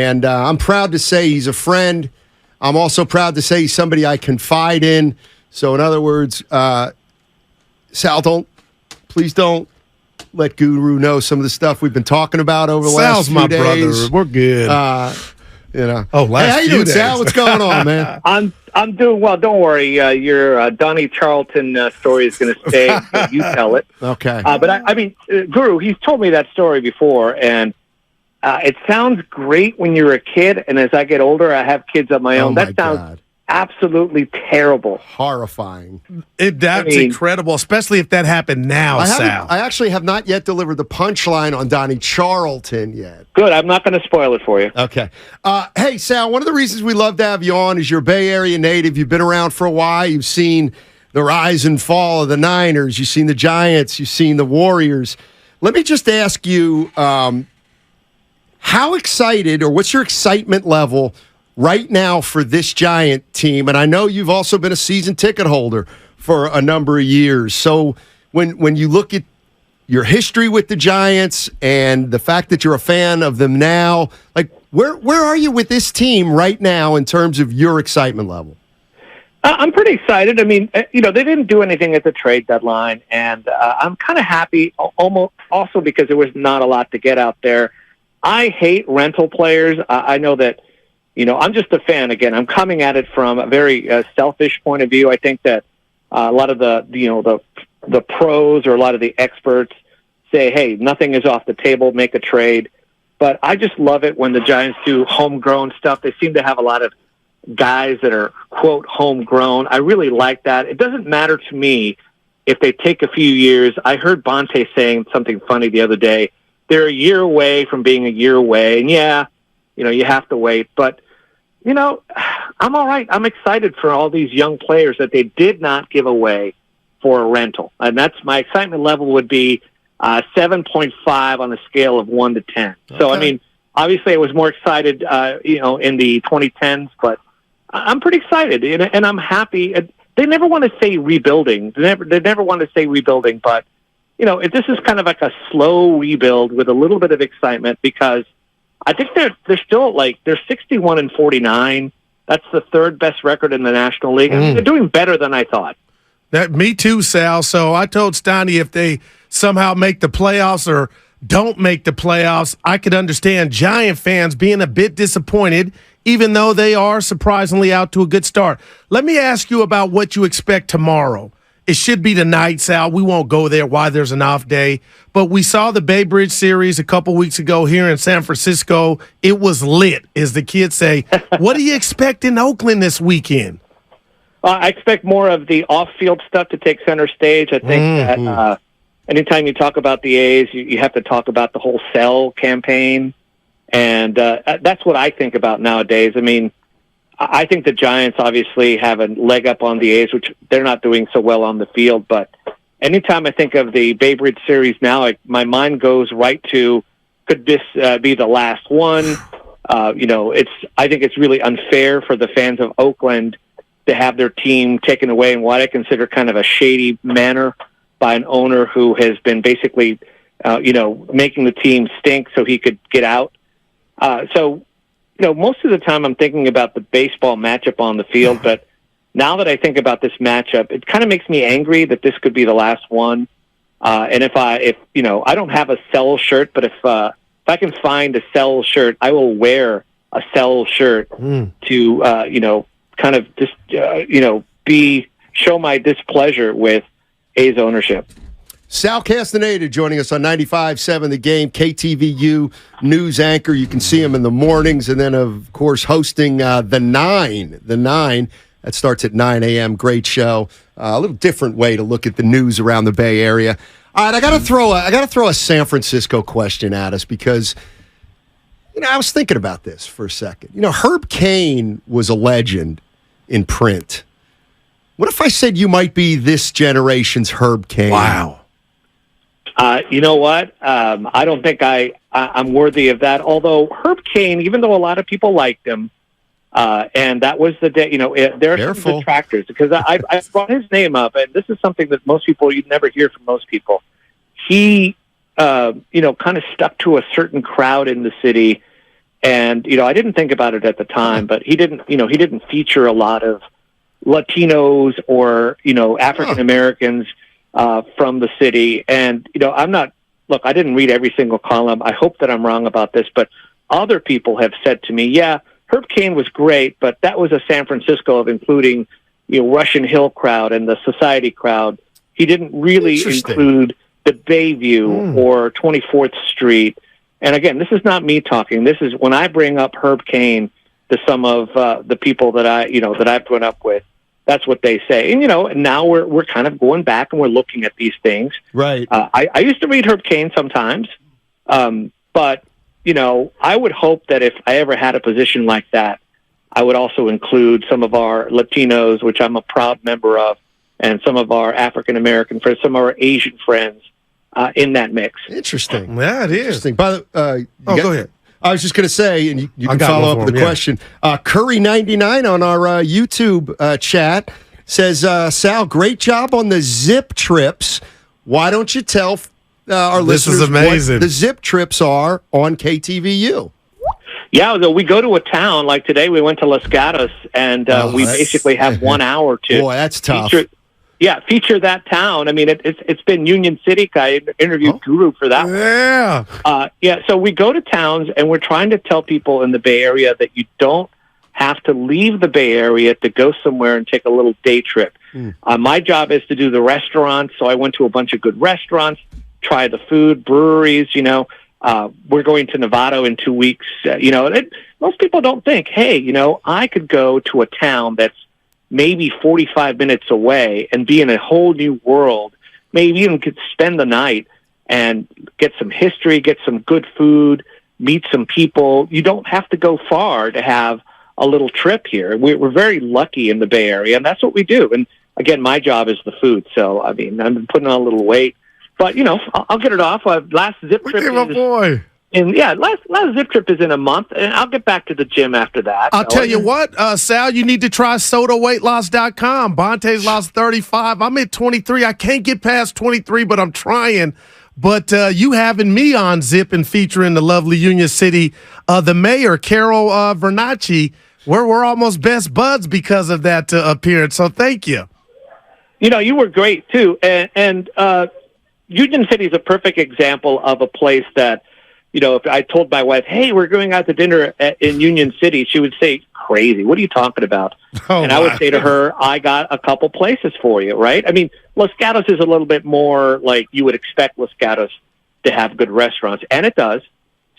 And I'm proud to say he's a friend. I'm also proud to say he's somebody I confide in. So, in other words, Sal, please don't let Guru know some of the stuff we've been talking about over the last few days. Sal's my brother. We're good. Oh, hey, how you doing, days. Sal? What's going on, man? I'm doing well. Don't worry. Your Donnie Charlton story is going to stay. You tell it. Okay. But I mean, Guru, he's told me that story before, and it sounds great when you're a kid. And as I get older, I have kids of my own. That sounds absolutely terrible. Horrifying. That's incredible, especially if that happened now, Sal. I actually have not yet delivered the punchline on Donnie Charlton yet. Good. I'm not going to spoil it for you. Okay. Hey, Sal, one of the reasons we love to have you on is you're a Bay Area native. You've been around for a while. You've seen the rise and fall of the Niners. You've seen the Giants. You've seen the Warriors. Let me just ask you, how excited, or what's your excitement level right now for this Giant team? And I know you've also been a season ticket holder for a number of years. So when you look at your history with the Giants and the fact that you're a fan of them now, like where are you with this team right now in terms of your excitement level? I'm pretty excited. I mean, they didn't do anything at the trade deadline, and I'm kind of happy almost also because there was not a lot to get out there. I hate rental players. I know that, I'm just a fan. Again, I'm coming at it from a very selfish point of view. I think that a lot of the pros or a lot of the experts say, hey, nothing is off the table, make a trade. But I just love it when the Giants do homegrown stuff. They seem to have a lot of guys that are, quote, homegrown. I really like that. It doesn't matter to me if they take a few years. I heard Bonte saying something funny the other day. They're a year away from being a year away. And you have to wait. But, I'm all right. I'm excited for all these young players that they did not give away for a rental. And that's my excitement level would be 7.5 on a scale of 1 to 10. Okay. So, I mean, obviously I was more excited, in the 2010s, but I'm pretty excited and I'm happy. They never want to say rebuilding. They never want to say rebuilding, but this is kind of like a slow rebuild with a little bit of excitement because I think they're still they're 61-49. That's the third best record in the National League. I mean, they're doing better than I thought. Me too, Sal. So I told Steiny if they somehow make the playoffs or don't make the playoffs, I could understand Giant fans being a bit disappointed, even though they are surprisingly out to a good start. Let me ask you about what you expect tomorrow. It should be tonight, Sal. We won't go there why there's an off day. But we saw the Bay Bridge series a couple weeks ago here in San Francisco. It was lit, as the kids say. What do you expect in Oakland this weekend? I expect more of the off-field stuff to take center stage. I think that anytime you talk about the A's, you have to talk about the whole sell campaign. And that's what I think about nowadays. I mean, I think the Giants obviously have a leg up on the A's, which they're not doing so well on the field. But anytime I think of the Bay Bridge series now, my mind goes right to, could this be the last one? I think it's really unfair for the fans of Oakland to have their team taken away in what I consider kind of a shady manner by an owner who has been basically, making the team stink so he could get out. Most of the time I'm thinking about the baseball matchup on the field, but now that I think about this matchup, it kind of makes me angry that this could be the last one. And if I don't have a Sell shirt, but if I can find a Sell shirt, I will wear a Sell shirt to, kind of just, show my displeasure with A's ownership. Sal Castaneda joining us on 95.7 The Game, KTVU news anchor. You can see him in the mornings, and then, of course, hosting The Nine. The Nine, that starts at 9 a.m. Great show. A little different way to look at the news around the Bay Area. All right, I got to throw a San Francisco question at us because, I was thinking about this for a second. Herb Cain was a legend in print. What if I said you might be this generation's Herb Cain? Wow. You know what? I don't think I'm worthy of that. Although Herb Cain, even though a lot of people liked him, and that was the day, there are some detractors because I brought his name up, and this is something that most people, you'd never hear from most people. He, kind of stuck to a certain crowd in the city, And, I didn't think about it at the time, but he didn't feature a lot of Latinos or, African Americans from the city. And, I didn't read every single column. I hope that I'm wrong about this, but other people have said to me, yeah, Herb Caen was great, but that was a San Francisco of including, Russian Hill crowd and the society crowd. He didn't really include the Bayview or 24th Street. And again, this is not me talking. This is when I bring up Herb Caen to some of the people that I've grown up with. That's what they say. And, and now we're kind of going back and we're looking at these things. Right. I used to read Herb Caen sometimes. But, I would hope that if I ever had a position like that, I would also include some of our Latinos, which I'm a proud member of, and some of our African-American friends, some of our Asian friends in that mix. Interesting. Yeah, it is. Interesting. By the, go ahead. I was just going to say, and you can follow up with the question. Curry99 on our YouTube chat says, Sal, great job on the zip trips. Why don't you tell our listeners what the zip trips are on KTVU? Yeah, we go to a town. Like today, we went to Los Gatos, and we basically have 1 hour to Boy, that's tough. Feature that town. I mean, it's been Union City. I interviewed Guru for that one. So we go to towns, and we're trying to tell people in the Bay Area that you don't have to leave the Bay Area to go somewhere and take a little day trip. My job is to do the restaurants, so I went to a bunch of good restaurants, try the food, breweries, we're going to Novato in 2 weeks. Most people don't think, hey, I could go to a town that's maybe 45 minutes away and be in a whole new world. Maybe even could spend the night and get some history, get some good food, meet some people. You don't have to go far to have a little trip here. We're very lucky in the Bay Area, and that's what we do. And again, my job is the food. So, I've been putting on a little weight. But, I'll get it off. Last zip trip last zip trip is in a month, and I'll get back to the gym after that. I'll tell you what, Sal, you need to try sodaweightloss.com. Bonte's lost 35. I'm at 23. I can't get past 23, but I'm trying. But you having me on Zip and featuring the lovely Union City, the mayor, Carol Vernacci, we're almost best buds because of that appearance. So thank you. You were great, too. And Union City is a perfect example of a place that, if I told my wife, hey, we're going out to dinner in Union City, she would say, crazy. What are you talking about? I would say to her, I got a couple places for you, right? I mean, Los Gatos is a little bit more like you would expect Los Gatos to have good restaurants, and it does.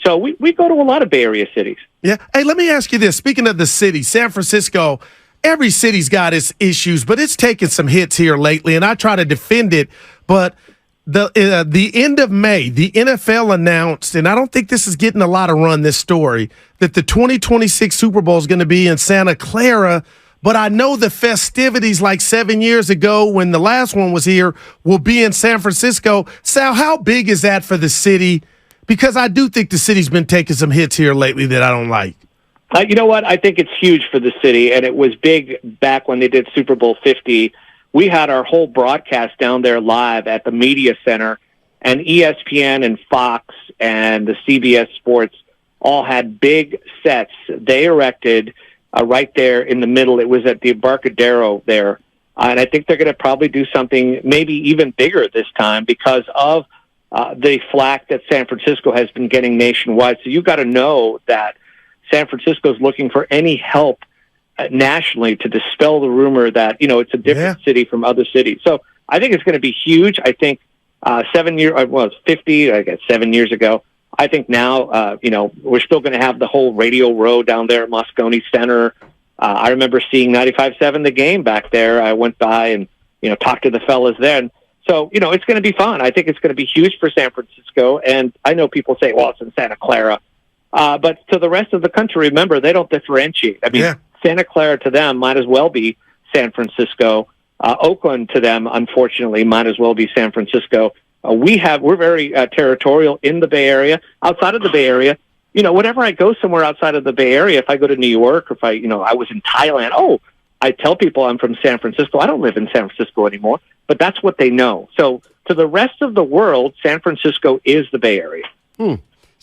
So we go to a lot of Bay Area cities. Yeah. Hey, let me ask you this. Speaking of the city, San Francisco, every city's got its issues, but it's taken some hits here lately, and I try to defend it, but the end of May, the NFL announced, and I don't think this is getting a lot of run, this story, that the 2026 Super Bowl is going to be in Santa Clara, but I know the festivities like 7 years ago when the last one was here will be in San Francisco. Sal, how big is that for the city? Because I do think the city's been taking some hits here lately that I don't like. You know what? I think it's huge for the city, and it was big back when they did Super Bowl 50. We had our whole broadcast down there live at the Media Center, and ESPN and Fox and the CBS Sports all had big sets they erected right there in the middle. It was at the Embarcadero there. And I think they're going to probably do something maybe even bigger this time because of the flack that San Francisco has been getting nationwide. So you've got to know that San Francisco is looking for any help nationally to dispel the rumor that, it's a different city from other cities. So I think it's going to be huge. I think 7 years ago. I think now, we're still going to have the whole Radio Row down there at Moscone Center. I remember seeing 95.7 The Game back there. I went by and, talked to the fellas there. And so, it's going to be fun. I think it's going to be huge for San Francisco. And I know people say, well, it's in Santa Clara. But to the rest of the country, remember, they don't differentiate. I mean, Santa Clara to them might as well be San Francisco. Oakland to them, unfortunately, might as well be San Francisco. We're very territorial in the Bay Area. Outside of the Bay Area, whenever I go somewhere outside of the Bay Area, if I go to New York, or if I was in Thailand, I tell people I'm from San Francisco. I don't live in San Francisco anymore, but that's what they know. So to the rest of the world, San Francisco is the Bay Area.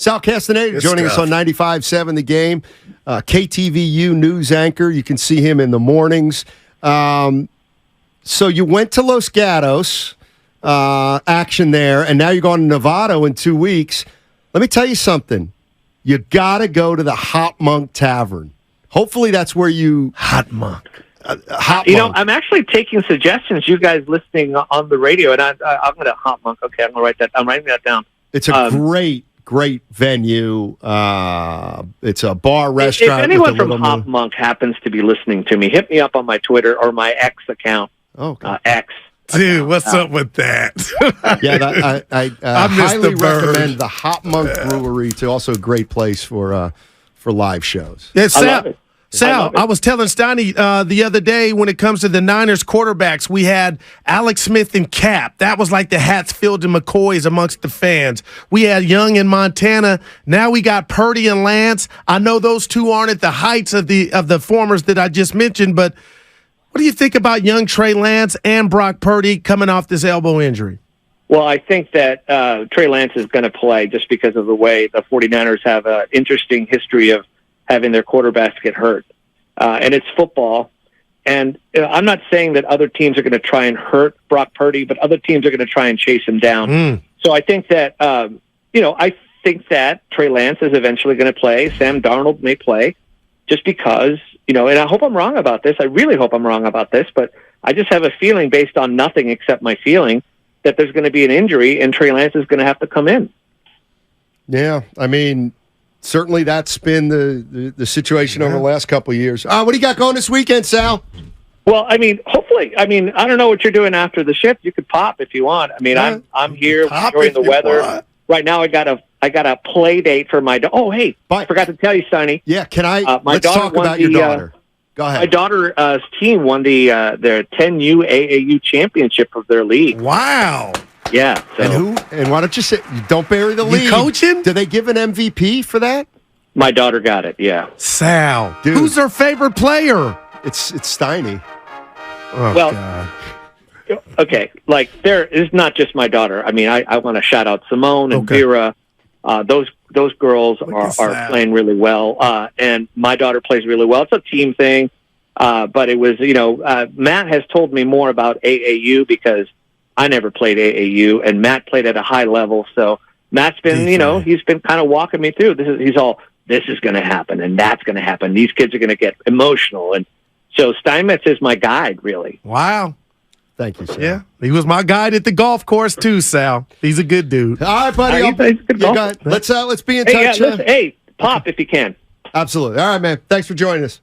Sal Castaneda Good joining stuff. us on 95.7 The Game. KTVU news anchor. You can see him in the mornings. So you went to Los Gatos, action there, and now you're going to Novato in 2 weeks. Let me tell you something. You got to go to the Hot Monk Tavern. Hopefully that's where you... Hot Monk. Hot You Monk. know, I'm actually taking suggestions. You guys listening on the radio, and I'm going to Hot Monk. Okay, I'm writing that down. It's a great venue. It's a bar restaurant. If anyone with a from little Hop Monk happens to be listening to me, hit me up on my Twitter or my X account. Okay. X. Dude, what's up with that? Yeah, I missed highly the bird. recommend the Hot Monk Brewery. It's also a great place for live shows. Yeah, I love it. Sal, I was telling Steiny the other day when it comes to the Niners quarterbacks, we had Alex Smith and Cap. That was like the Hatfield and McCoys amongst the fans. We had Young in Montana. Now we got Purdy and Lance. I know those two aren't at the heights of the formers that I just mentioned, but what do you think about young Trey Lance and Brock Purdy coming off this elbow injury? Well, I think that Trey Lance is going to play just because of the way the 49ers have an interesting history of having their quarterbacks get hurt. And it's football. And I'm not saying that other teams are going to try and hurt Brock Purdy, but other teams are going to try and chase him down. So I think that, I think that Trey Lance is eventually going to play. Sam Darnold may play just because, and I hope I'm wrong about this. I really hope I'm wrong about this, but I just have a feeling based on nothing except my feeling that there's going to be an injury and Trey Lance is going to have to come in. Yeah, I mean, certainly that's been the situation over the last couple of years. What do you got going this weekend, Sal? Well, I mean, hopefully, I don't know what you're doing after the shift. You could pop if you want. I mean, I'm here enjoying the weather. Right now, I got a play date for my Oh, hey, I forgot to tell you, Steiny. Yeah, can I? My let's daughter talk won about your the, daughter. Go ahead. My daughter's team won their 10U AAU championship of their league. Wow. Yeah. So And why don't you say? Don't bury the lead. Coaching? Do they give an MVP for that? my daughter got it. Yeah. Sal. Dude. Who's their favorite player? It's Steiny. Oh, Well, God. Okay, like there is not just my daughter. I mean, I want to shout out Simone and Vera. Those girls are playing really well, and my daughter plays really well. It's a team thing, but it was Matt has told me more about AAU because I never played AAU, and Matt played at a high level. So Matt's been he's been kind of walking me through. This is going to happen, and that's going to happen. These kids are going to get emotional, and so Steinmetz is my guide, really. Wow. Thank you, Sal. Yeah, he was my guide at the golf course too, Sal. He's a good dude. All right, buddy. He's a good golfer. Let's be in Hey, touch. hey, pop if you can. Absolutely. All right, man. Thanks for joining us.